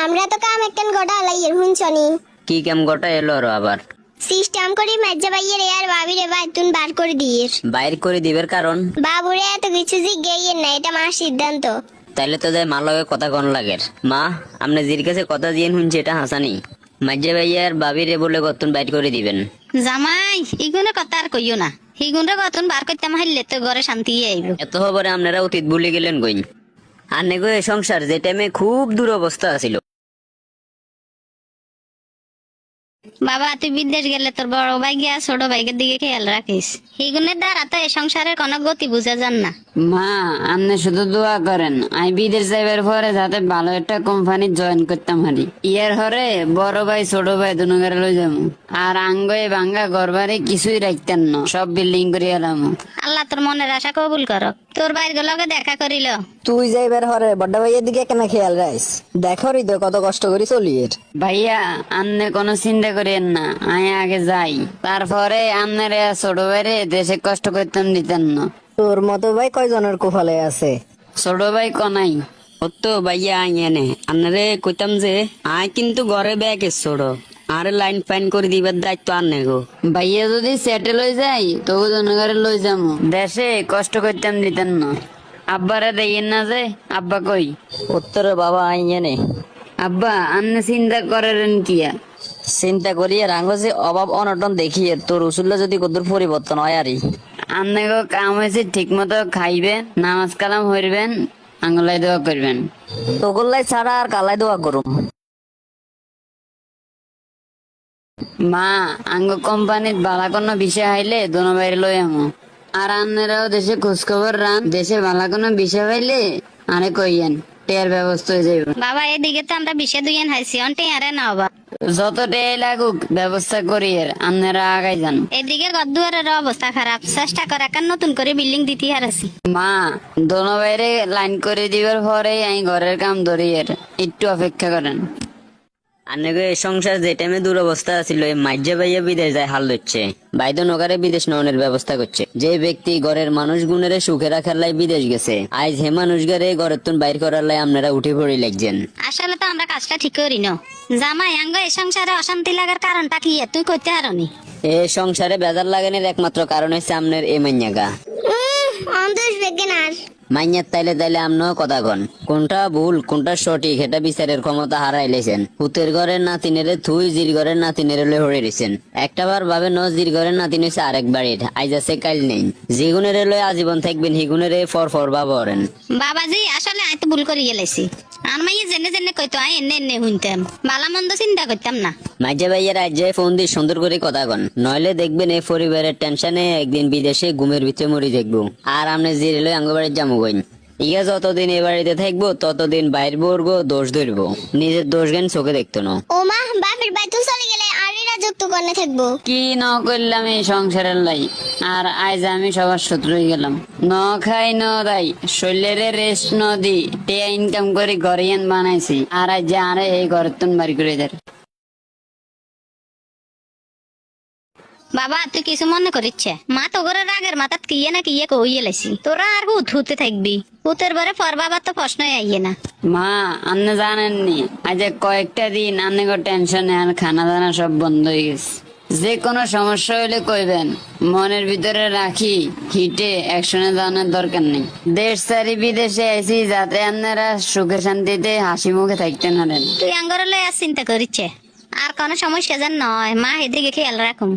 আমরা তো কাম একখান গোটা লাইয়ের হুনছনি কি কাম গোটা এলো আরো আবার? সিস্টেম করি মাজ্জা ভাইয়ের আর বাবিরে বাইতুন বার করে দিয়ের। বাইর করে দিবের কারণ? বাবুরে এত কিছু জিজ্ঞেইয়ের না, এটা মার সিদ্ধান্ত। তাইলে তো যাই মার লগে কথা কোন লাগের। মা, আপনি জির কাছে কথা দিয়ে শুনছি এটা হাসানি। মাজ্জা ভাইয়ার বাবিরে বলে কতন বাইর করে দিবেন। জামাই ইগুনে কথা আর কইও না, হিগুনরে কতন বার করতে হাইলে তো ঘরে শান্তি আইব। এত খবরে আপনারা অতীত ভুলে গেলেন কই? আনে গো সংসার যে টাইমে খুব দুরবস্থা ছিল। বাবা তুই বিদেশ গেলে তোর বড় ভাই গিয়া ছোট ভাইকে দিকে খেয়াল রাখিস। হিগুনের দ্বারা তো এই সংসারের কোনো গতি বুঝা যান না। মা, আপনি শুধু দোয়া করেন আমি বিদেশ যাইবার পরে যাতে ভালো একটা কোম্পানি জয়েন করতাম পারি। ইয়ার হরে বড় ভাই ছোট ভাই দুনুগারে লই যাবো। আর আঙ্গয়ে ভাঙ্গা ঘর বাড়ি কিছুই রাখতেন না, সব বিল্ডিং করে এলাম। আল্লাহ তোর মনের আশা কবুল করো। তোর ভাইয়ের লগে দেখা করিল। তুই যাইবার হরে বড় ভাইয়ের দিকে কেন খেয়াল রাখিস? দেখরি তো কত কষ্ট করি চলিয়ের। ভাইয়া আপনি কোনো চিন্তা করেন না, আমি আগে যাই, তারপরে আপনারা ছোট ভাইরে দেশে কষ্ট করতাম দিতেন না। তোর মতো ভাই কয়জনের কোফালে আছে? ছোট ভাই কনাই। ও তো ভাইয়া আইনে আপনারে কইতাম যে আয় কিন্তু ঘরে ব্যাগে ছোড় আর লাইন ফাইন করে দিবার দায়িত্ব আনে গো। ভাইয়া যদি সেটেল হয়ে যাই তবু জনগণে লই যাবো, দেশে কষ্ট করতাম দিতেন না। আব্বারে দেখেন না যে আব্বা কই? উত্তর বাবা আইনে আব্বা আপনি চিন্তা করেন কিয়া? চিন্তা করি রাঙ্গ যে অভাব অনটন দেখিয়ে তোর উসুল্লা যদি কত পরিবর্তন হয় আরই। আপনাকে কাম হয়েছে ঠিক মতো খাইবেন, নামাজ কালাম হইবেন, আঙ্গুলাই দোয়া করবেন। তোগল্লাই ছাড়া আর কালাই দোয়া করুম। মা, আঙ্গ কোম্পানির বালা কোনো বিষয় হাইলে দোনো বাইরে লই আমো। আর আপনারাও দেশে খোঁজ খবর রান, দেশে বালা কোনো বিষয় হইলে আরে কইয়েন, টেয়ার ব্যবস্থা হয়ে যাইব। বাবা এদিকে তো আমরা বিষে দুইয়েন হাইছি অন্টে আরে না বাবা। যত টেয়ার লাগুক ব্যবস্থা করি এর, আপনারা আগাই যান। এদিকে গদ্দুয়ারের অবস্থা খারাপ, চেষ্টা করে একটা নতুন করে বিল্ডিং দিতে হারাছি। মা, দোনো বাইরে লাইন করে দিবার পরে আমি ঘরের কাম ধরি এর, একটু অপেক্ষা করেন। আনে গো এই সংসার যে টাইমে দুরবস্থা ছিল এই মাইজা ভাইয়া বিদেশ যায় হাল ধরছে। বাইদ নগারে বিদেশ নয়নের ব্যবস্থা করছে। যে ব্যক্তি ঘরের মানুষ গুণেরে সুখে রাখার লাই বিদেশ গেছে, আজ হে মানুষ গারে ঘরের তুন বাইর করার লাই আপনারা উঠে পড়ে লাগছেন। আসলে তো আমরা কাজটা ঠিক করি না। জামাই আঙ্গ এই সংসারে অশান্তি লাগার কারণটা কি তুই কইতে হারনি? এ সংসারে বেজার লাগানোর একমাত্র কারণ হচ্ছে আপনার এ মাইয়াগা। অন্তস বেগেনার মাইয়ার তাইলে তাইলে আমনও কথা কন, কোনটা ভুল কোনটা সঠিক এটা বিচারের ক্ষমতা হারাইলেছেন। হুতের ঘরের নাতিনেরে থুই জির ঘরের নাতিনেরে লই হরে রেছেন। একটা বার ভাবে ন জির ঘরের নাতিন হইছে আরেক বাড়ির, আইজ আছে কাইল নেই। যেগুনেরে লই আজীবন থাকবেন হিগুনেরে ফর ভাবরেন। বাবাজি আসলে আই তো ভুল করে গেলেছি। আর মাইয়ে জেনে জেনে কইতো আই এনে এনে শুনতাম, বালা মন্দ চিন্তা করতাম না। মাইজা ভাইয়ের আজ্জায় ফোন দিয়ে সুন্দর করে কথা কন, নইলে দেখবেন এই পরিবারের টেনশনে একদিন বিদেশে ঘুমের ভিতরে মরি দেখবো। আর আপনি জিরে লই আঙ্গবাড়ির জামু গইন। ইয়া যতদিন এ বাড়িতে থাকবো ততদিন বাইর বর্গো দোষ ধরবো, নিজের দোষ জ্ঞান চোখে দেখতো না। ও মা, বাপের বাইতুন চলে গেলে আমি রাজত্ব করনে থাকবো। কি ন করলাম এই সংসারের লাই, আর আজ আমি সবার শত্রু হয়ে গেলাম। ন খাই ন দাই, শরীরের রেস্ট ন দি, টিয়া ইনকাম করে ঘরিয়ান বানাইছি, আর আজ যে আরে এই ঘরের তুন বাড়ি করে দেয়। বাবা তুই কিছু মনে করিচ্ছে, মা তো করে রাগের মাথাত কিয়ে না কিয়ে কইয়ে লাইছি। তোরা আর হুত হুতে থাকবি, হুতের বারে পর বাবার তো প্রশ্নই আইয়ে না। মা, আপনি জানেননি আজ কয়েকটা দিন আপনাকে টেনশনে আর খানা দানা সব বন্ধ হয়ে গেছে। যে কোনো সমস্যা হইলে কইবেন, মনের ভিতরে রাখি, হিটে একশনে জানার দরকার নেই। দেশ সারি বিদেশে আইছি যাতে আপনারা সুখে শান্তিতে হাসি মুখে থাকতে পারেন। তুই আঙ্গরে লই আর চিন্তা করিচ্ছে, আর কোনো সমস্যা যেন নয়, মা এদিকে খেয়াল রাখুম।